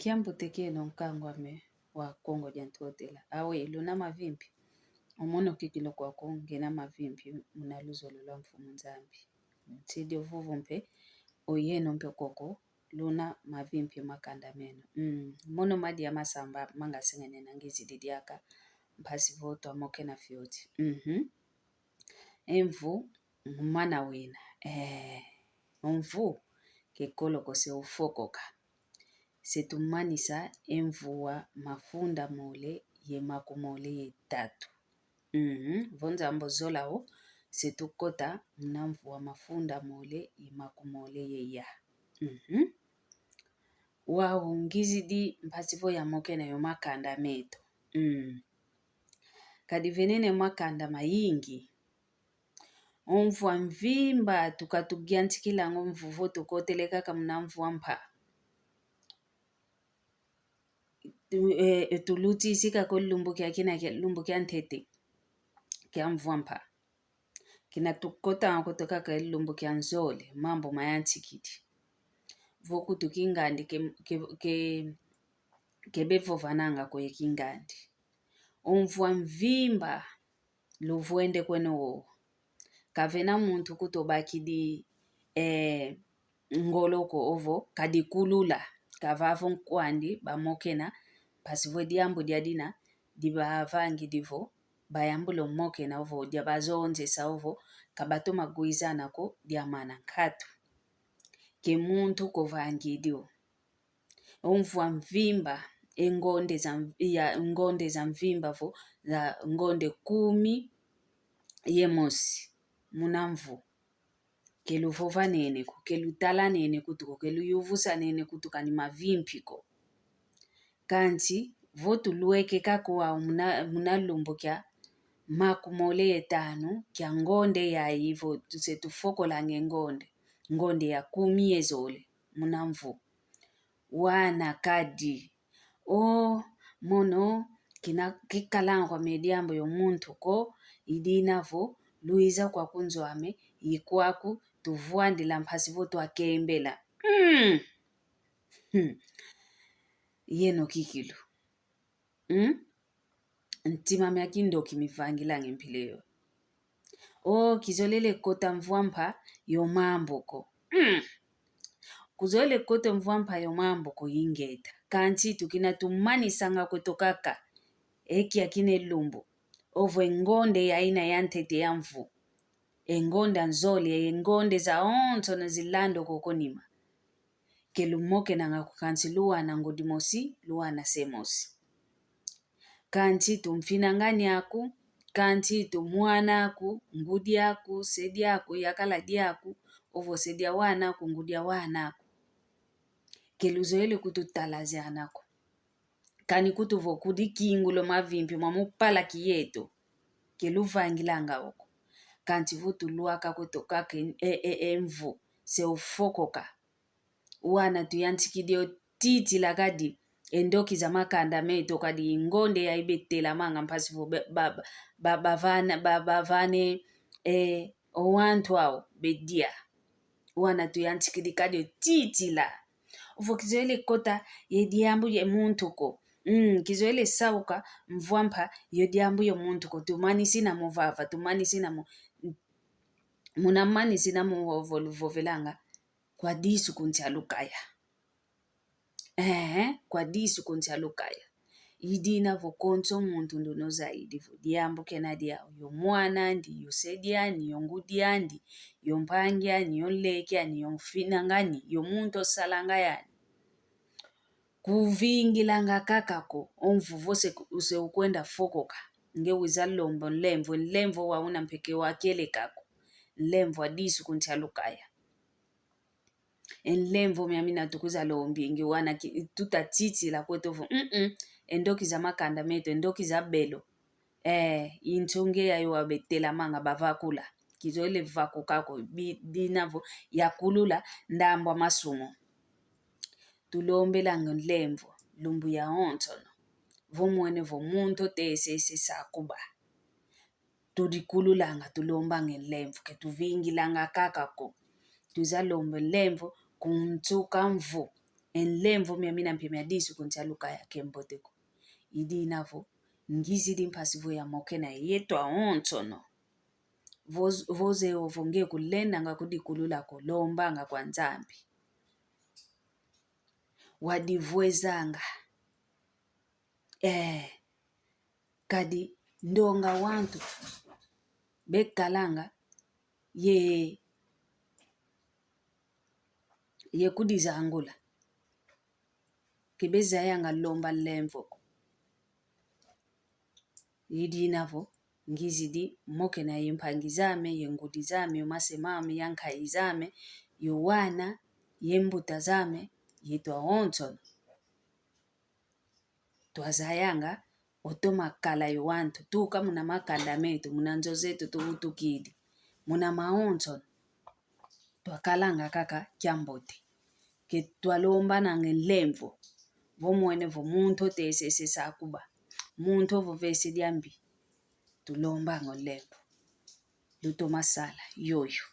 Kiambuteke nonkangwame wa Kongo jantotela. Awe luna mavimpi. Omono kikilo kwa konge na mavimpi munaluzo lula mfumu nzambi. Tidi uvuvumpe oyeno mpe koko luna mavimpi makanda meno. Mono madi ya masamba manga singene nangizi didiaka mpasi voto amoke na fioti. Envu mana wina. Envu kekolo kose ufokoka. Setumanisa envuwa mafunda mole ye makumole ye tatu. Vonza ambozola o setukota mnamvuwa mafunda mole ye makumole ye ya. Ngizi di mpasivo ya moke na yo makanda meto. Kadivenene makanda mayingi. Onvuwa mvimba tukatugiantikila mvuvo tukoteleka kamnamvuwa mpa. Tuluti isika ko lumbu kia kina kia lumbu kia ntete kia mvwampa kina tukota kutoka ka lumbu kia nzole mambo mayantikiti voku tukingandi kebevo vananga kwe kingandi omvwa mvimba luvuende kweno kavena muntu kutobakidi ngoloko ovo kadikulula kavavo nkwandi bamokena pasivo diambo diadina diba vangi divo bayambulo moke na ovo diabazonze sa ovo kabato maguizana ko diamana nkatu ke muntu ko vangi dio omvwa mvimba ngonde za mvimba vo za ngonde 10 yemosi munamvu keluvova nene ko kelutala nene kutuko keluyuvusa nene kutuka ni mavimpiko kanti votu lueke kakuwa munalumbu kia makumole etanu kia ngonde ya hivo tufoko lange ngonde ya 10 yezole munamvu wana kadi mono kikalangwa mediambo yo muntu ko idinavo luiza kwa kunzwame yikwaku tuvuandila mpasi votu akembela yeno kikilu ntima miakindo kimivangilange mpileo kizolele kota mvwampa yo mamboko kuzole kota mvwampa yo mamboko yingeta kanti tukina tumani sanga kutokaka eki akine lumbu ovo engonde ya ina ya ntete ya mvu engonda nzole engonde za onto na zilando kokonima kelumoke na ngakukansi luwa na ngodimosi luwa na semosi kanti tumfinangani aku kanti tumuana aku ngudi aku sedi aku yakala diaku ovo sedia wana aku ngudia wana aku keluzoele kututalazi anako kani kutuvo kudikingulo mavimpi mamupala kiyeto keluvangilanga oko kanti vutu luaka kutokaka envu se ufokoka wana tuyantikidio titi lagadi endoki za makanda meto kadi ngonde ya ibetela manga mpasivo bavane owantu au bedia wana tuyantikidi kadio titi la uvo kizoele kota yediambu ye muntu ko kizoele sauka mvwampa yediambu ye muntu ko tumani sina muvava tumani sina munamani sina muvovelanga kwa disu kunti alukaya kwa disu kunti alukaya idina vokonso muntu nduno zaidi vo diambu kenadia yo mwana ndi yo sedia ni yo ngudia ndi yo mpangia ni yo lekia ni yo mfinangani yo muntu salanga yani kuvingilanga kakako omvu vose use ukwenda fokoka nge wizalombo nlemvo wauna mpeke wakele kako nlemvo adisu kunti alukaya enlemvo miamina tukuza lombi nge wana tutatiti la kwetovo endoki za makanda meto endoki za belo intonge ya yo abetela manga bavakula kizoele vaku kako dinavo yakulula ndambwa masumo tulombela nlemvo lumbu ya ontono vomwene vomuntu tese sakuba tudikululanga tulomba ngelemvu ke tuvingilanga kakako tuzalombe lemvu kumtuka mvu enlemvo mina mpimya disu kunchaluka ya kemboteko. Idi inavo, ngizidi mpasivu ya mokena yetwa ontono. Voze ovonge kulenda nga kudikulula kolomba nga kwa nzambi. Wadivwezanga. Kadi ndonga wantu. Bekalanga ye kudizangula. Kibeza yanga lomba lemvoko. Idi inavo, ngizidi mokena yempangizame, yengudizame, yomasemame, yankaizame, yowana, yembutazame, yetwa ontono. Twazayanga, otoma kala yowantu, tuka muna makanda metu, muna nzozetu tuhutukidi, muna maontono. Twakalanga kaka kiambote. Ke twalomba nange lemvo, vomwene vo muntu tesese sakuba. Muntu vo vese diambi, tulomba ngo lemvo. Lutoma sala, yoyo.